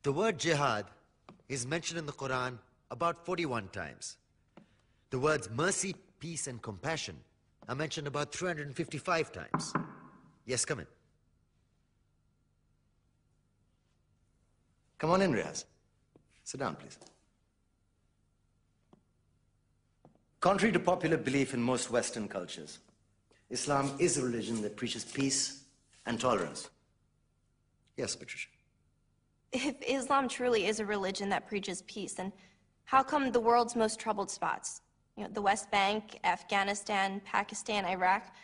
The word jihad is mentioned in the Quran about 41 times. The words mercy, peace, and compassion are mentioned about 355 times. Yes, come in. Come on in, Riaz. Sit down, please. Contrary to popular belief in most Western cultures, Islam is a religion that preaches peace and tolerance. Yes, Patricia. If Islam truly is a religion that preaches peace, then how come the world's most troubled spots, the West Bank, Afghanistan, Pakistan, Iraq,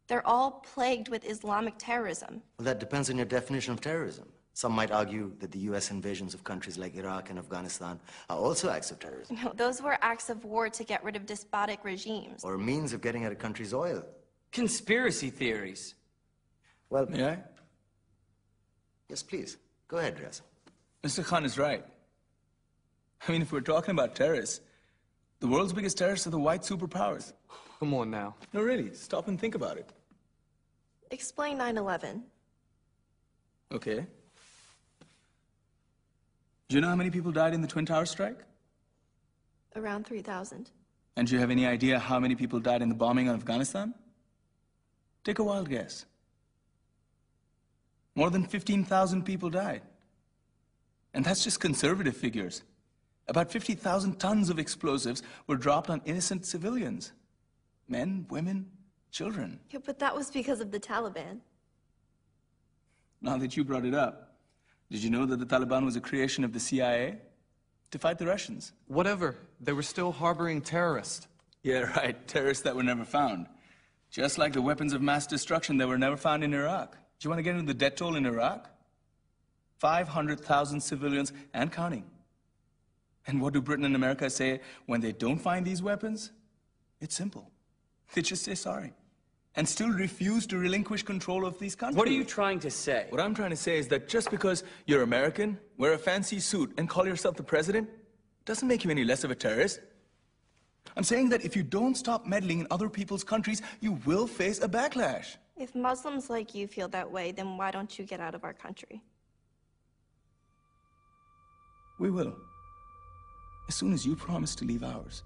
they're all plagued with Islamic terrorism? Well, that depends on your definition of terrorism. Some might argue that the U.S. invasions of countries like Iraq and Afghanistan are also acts of terrorism. No, those were acts of war to get rid of despotic regimes. Or a means of getting at a country's oil. Conspiracy theories. Well, May I? Yes, please. Go ahead, Riaz. Mr. Khan is right. I mean, if we're talking about terrorists, the world's biggest terrorists are the white superpowers. Come on now. No, really, stop and think about it. Explain 9/11. Okay. Do you know how many people died in the Twin Towers strike? Around 3,000. And do you have any idea how many people died in the bombing of Afghanistan? Take a wild guess. More than 15,000 people died. And that's just conservative figures. About 50,000 tons of explosives were dropped on innocent civilians. Men, women, children. Yeah, but that was because of the Taliban. Now that you brought it up, did you know that the Taliban was a creation of the CIA to fight the Russians? Whatever. They were still harboring terrorists. Yeah, right. Terrorists that were never found. Just like the weapons of mass destruction that were never found in Iraq. Do you want to get into the death toll in Iraq? 500,000 civilians and counting. And what do Britain and America say when they don't find these weapons? It's simple. They just say sorry. And still refuse to relinquish control of these countries. What are you trying to say? What I'm trying to say is that just because you're American, wear a fancy suit, and call yourself the president, doesn't make you any less of a terrorist. I'm saying that if you don't stop meddling in other people's countries, you will face a backlash. If Muslims like you feel that way, then why don't you get out of our country? We will. As soon as you promise to leave ours.